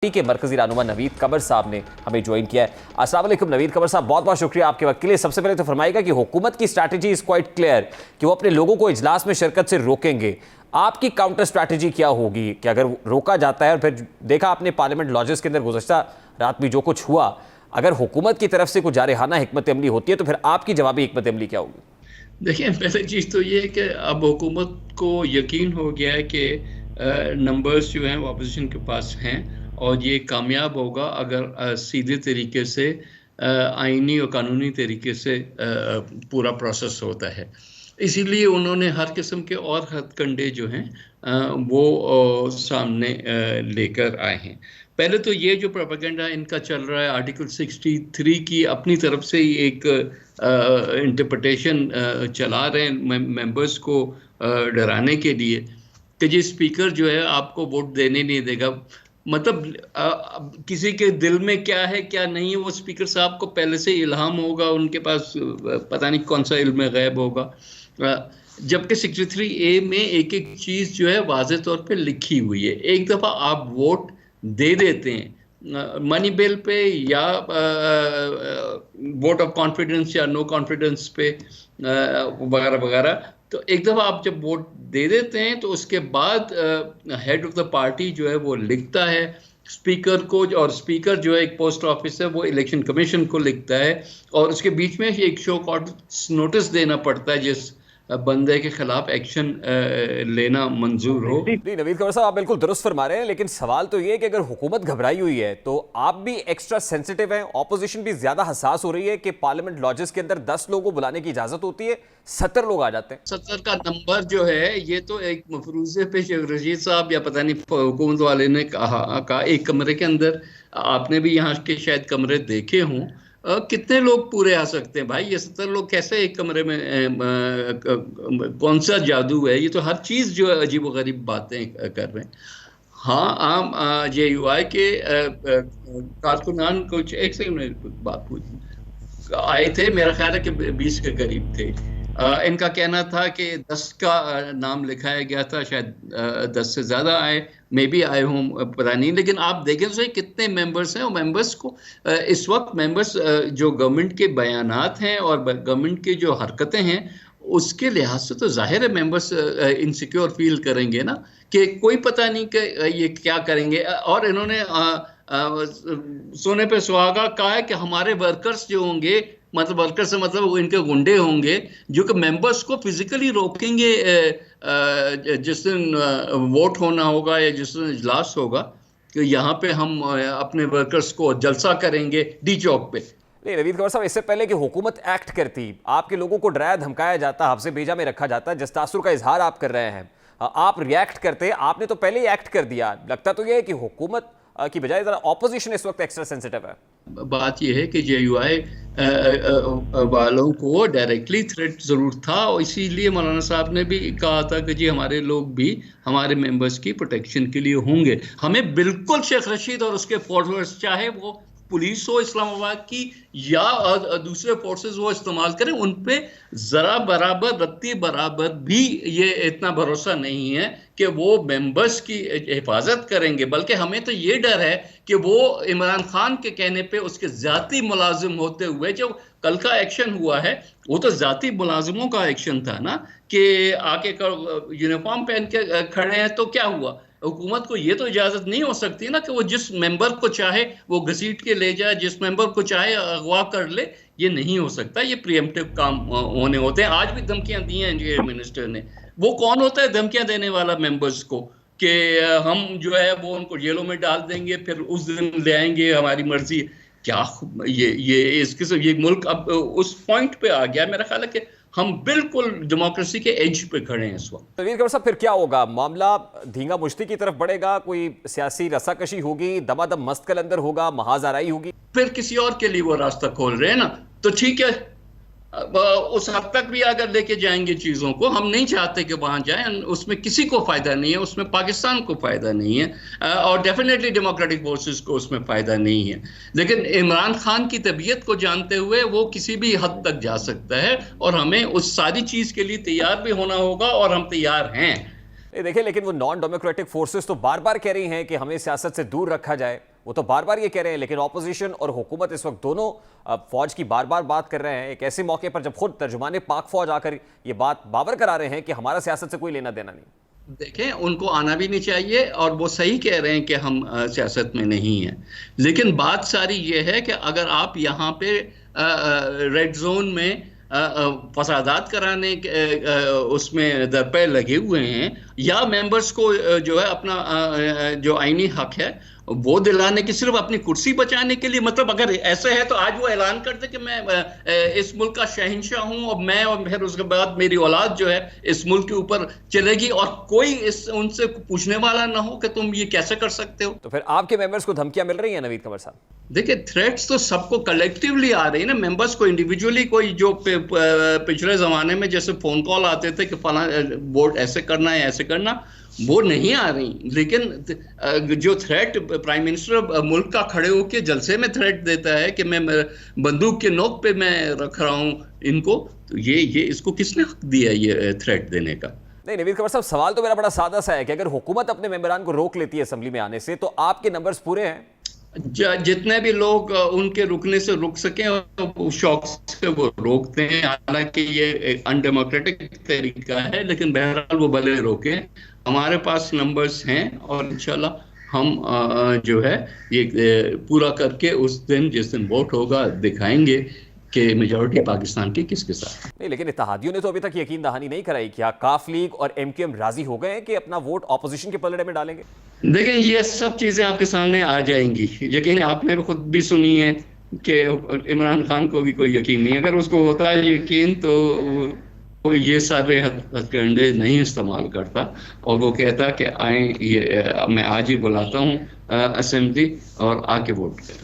के मरकजी रहनुमा नवीद कमर साहब ने हमें ज्वाइन किया है। अस्सलाम वालेकुम नवीद कमर साहब, बहुत बहुत शुक्रिया आपके वक्त के लिए। सबसे पहले तो फरमाइएगा कि हुकूमत की स्ट्रैटेजी इज क्वाइट क्लियर कि वो अपने लोगों को इजलास में शिरकत से रोकेंगे। आपकी काउंटर स्ट्रैटेजी क्या होगी कि अगर रोका जाता है और फिर देखा आपने पार्लियामेंट लॉजेस के अंदर गुज़श्ता रात में जो कुछ हुआ, अगर हुकूमत की तरफ से कुछ जारहाना हिकमत अमली होती है तो फिर आपकी जवाबी हिकमत अमली क्या होगी? देखिए, पहली चीज़ तो ये है कि अब हुकूमत को यकीन हो गया है कि नंबर्स जो हैं वो अपोजिशन के पास हैं और ये कामयाब होगा अगर सीधे तरीके से आईनी और कानूनी तरीके से पूरा प्रोसेस होता है। इसीलिए उन्होंने हर किस्म के और हथकंडे जो हैं वो सामने लेकर आए हैं। पहले तो ये जो प्रोपेगेंडा इनका चल रहा है, आर्टिकल 63 की अपनी तरफ से ही एक इंटरप्रिटेशन चला रहे हैं मेंबर्स को डराने के लिए कि जी स्पीकर जो है आपको वोट देने नहीं देगा। मतलब किसी के दिल में क्या है क्या नहीं है वो स्पीकर साहब को पहले से इल्हाम होगा, उनके पास पता नहीं कौन सा इल्म गैब होगा। जबकि 63A में एक एक चीज़ जो है वाज़े तौर पे लिखी हुई है। एक दफ़ा आप वोट दे देते हैं मनी बिल पे या वोट ऑफ कॉन्फिडेंस या नो कॉन्फिडेंस पे वगैरह वगैरह, तो एक दफ़ा आप जब वोट दे देते हैं तो उसके बाद हेड ऑफ द पार्टी जो है वो लिखता है स्पीकर को, और स्पीकर जो है एक पोस्ट ऑफिस है वो इलेक्शन कमीशन को लिखता है और उसके बीच में एक शो कॉज नोटिस देना पड़ता है जिस बंदे के खिलाफ एक्शन लेना मंजूर हो। नवीद कमर साहब, आप बिल्कुल दुरुस्त फरमा रहे हैं, लेकिन सवाल तो ये है कि अगर हुकूमत घबराई हुई है तो आप भी एक्स्ट्रा सेंसिटिव हैं, ऑपोजिशन भी ज्यादा हसास हो रही है कि पार्लियामेंट लॉजेस के अंदर 10 लोगों को बुलाने की इजाजत होती है, 70 लोग आ जाते हैं। 70 का नंबर जो है ये तो एक मफरूजे पे शेख रशीद साहब या पता नहीं हुकूमत वाले ने कहा एक कमरे के अंदर, आपने भी यहाँ के शायद कमरे देखे हों, कितने लोग पूरे आ सकते हैं भाई? ये 70 लोग कैसे एक कमरे में कौन सा जादू है? ये तो हर चीज़ जो है अजीब व गरीब बातें कर रहे हैं। हाँ, आम JUI के कारकुनान कुछ एक सेकंड बात पूछी आए थे, मेरा ख्याल है कि 20 के करीब थे। इनका कहना था कि 10 का नाम लिखाया गया था, शायद 10 से ज़्यादा आए, मे भी आए हों, पता नहीं। लेकिन आप देखें तो सही कितने मेंबर्स हैं, और मेंबर्स को इस वक्त मेंबर्स जो गवर्नमेंट के बयानात हैं और गवर्नमेंट की जो हरकतें हैं उसके लिहाज से तो जाहिर है मेंबर्स इनसिक्योर फील करेंगे ना, कि कोई पता नहीं कि ये क्या करेंगे। और इन्होंने सोने पे सुहागा कहा है कि हमारे वर्कर्स जो होंगे, मतलब वर्कर से मतलब वो इनके गुंडे होंगे जो कि मेंबर्स को फिजिकली रोकेंगे जिस दिन वोट होना होगा या जिस दिन इजलास होगा, कि यहाँ पे हम अपने वर्कर्स को जलसा करेंगे डी चौक पे। नहीं नवीद कमर साहब, इससे पहले कि हुकूमत एक्ट करती, आपके लोगों को डराया धमकाया जाता, आपसे भेजा में रखा जाता, जिस तासुर का इजहार आप कर रहे हैं, आप रिएक्ट करते, आपने तो पहले ही एक्ट कर दिया। लगता तो यह है कि हुकूमत की बजाय जरा ऑपोजिशन इस वक्त एक्स्ट्रा सेंसिटिव है। बात यह है कि JUI वालों को डायरेक्टली थ्रेट जरूर था और इसीलिए मौलाना साहब ने भी कहा था कि जी हमारे लोग भी हमारे मेंबर्स की प्रोटेक्शन के लिए होंगे। हमें बिल्कुल शेख रशीद और उसके फॉलोअर्स, चाहे वो पुलिस हो इस्लामाबाद की या दूसरे फोर्सेस वो इस्तेमाल करें, उन पे जरा बराबर रत्ती बराबर भी ये इतना भरोसा नहीं है कि वो मेंबर्स की हिफाजत करेंगे। बल्कि हमें तो ये डर है कि वो इमरान खान के कहने पे उसके जाती मुलाजिम होते हुए, जो कल का एक्शन हुआ है वो तो जाती मुलाजिमों का एक्शन था ना, कि आके यूनिफॉर्म पहन के खड़े हैं तो क्या हुआ? हुकूमत को ये तो इजाजत नहीं हो सकती ना कि वो जिस मेंबर को चाहे वो घसीट के ले जाए, जिस मेंबर को चाहे अगवा कर ले। ये नहीं हो सकता, ये प्रीएम्प्टिव काम होने होते हैं। आज भी धमकियां दी हैं इंटीरियर मिनिस्टर ने। वो कौन होता है धमकियां देने वाला मेंबर्स को, कि हम जो है वो उनको जेलों में डाल देंगे, फिर उस दिन ले आएंगे, हमारी मर्जी? क्या ये इस किस्म, ये मुल्क अब उस पॉइंट पे आ गया। मेरा ख्याल है कि हम बिल्कुल डेमोक्रेसी के एज पे खड़े हैं इस वक्त। नवीद कमर साहब, फिर क्या होगा? मामला धींगा मुश्ती की तरफ बढ़ेगा, कोई सियासी रसाकशी होगी, दमादम मस्त कल अंदर होगा, महाजराई होगी, फिर किसी और के लिए वो रास्ता खोल रहे हैं ना, तो ठीक है, उस हद तक भी अगर लेके जाएंगे चीज़ों को, हम नहीं चाहते कि वहाँ जाएं, उसमें किसी को फ़ायदा नहीं है, उसमें पाकिस्तान को फ़ायदा नहीं है और डेफिनेटली डेमोक्रेटिक फोर्सेस को उसमें फ़ायदा नहीं है। लेकिन इमरान खान की तबीयत को जानते हुए वो किसी भी हद तक जा सकता है और हमें उस सारी चीज़ के लिए तैयार भी होना होगा और हम तैयार हैं। देखिए, लेकिन वो नॉन डेमोक्रेटिक फोर्सेस तो बार बार कह रही हैं कि हमें सियासत से दूर रखा जाए। वो तो बार बार ये कह रहे हैं, लेकिन ऑपोजिशन और हुकूमत इस वक्त दोनों फौज की बार बार बात कर रहे हैं, एक ऐसे मौके पर जब खुद तर्जुमाने पाक फौज आकर ये बात बावर करा रहे हैं कि हमारा सियासत से कोई लेना देना नहीं। देखें, उनको आना भी नहीं चाहिए, और वो सही कह रहे हैं कि हम सियासत में नहीं हैं। लेकिन बात सारी ये है कि अगर आप यहाँ पे रेड जोन में फसादात कराने उसमें दरपे लगे हुए हैं, या मेंबर्स को जो है अपना जो आईनी हक है वो दिलाने की, सिर्फ अपनी कुर्सी बचाने के लिए, मतलब अगर ऐसे है तो आज वो ऐलान कर दे कि मैं इस मुल्क का शहंशाह हूं, और मैं, और फिर उसके बाद मेरी औलाद जो है इस मुल्क के ऊपर चलेगी, और कोई उनसे पूछने वाला ना हो कि तुम ये कैसे कर सकते हो। तो फिर आपके मेंबर्स को धमकियां मिल रही हैं नवीद कमर साहब? देखिए, थ्रेट्स तो सबको कलेक्टिवली आ रही है ना, मेंबर्स को इंडिविजुअली कोई जो पिछले जमाने में जैसे फोन कॉल आते थे कि फला वोट ऐसे करना है ऐसे करना, वो नहीं आ रही। लेकिन जो थ्रेट प्राइम मिनिस्टर मुल्क का खड़े होकर जलसे में थ्रेट देता है कि मैं बंदूक के नोक पे मैं रख रहा हूं इनको, तो ये इसको किसने हक दिया ये थ्रेट देने का? नहीं नवीद कमर साहब, सवाल तो मेरा बड़ा सादा सा है कि अगर हुकूमत अपने मेंबरान को रोक लेती है असेंबली में आने से, तो आपके नंबर्स पूरे हैं? जितने भी लोग उनके रुकने से रुक सके शौक से वो रोकते हैं, हालांकि ये अनडेमोक्रेटिक तरीका है, लेकिन बहरहाल वो भले रोके। हमारे पास नंबर्स हैं, और इंशाल्लाह हम जो है ये पूरा करके उस दिन जिस दिन वोट होगा दिखाएंगे कि मेजॉरिटी पाकिस्तान की किसके साथ। नहीं, लेकिन इत्तेहादियों ने तो अभी तक यकीन दहानी नहीं कराई। क्या काफ लीग और MQM राजी हो गए हैं कि अपना वोट ऑपोजिशन के पलड़े में डालेंगे? देखें, ये सब चीजें आपके सामने आ जाएंगी। यकीन आपने खुद भी सुनी है कि इमरान खान को भी कोई यकीन नहीं, अगर उसको होता है यकीन तो वो ये सारे हथकंडे नहीं इस्तेमाल करता, और वो कहता कि आए, ये मैं आज ही बुलाता हूँ असेंबली और आके वोट करें।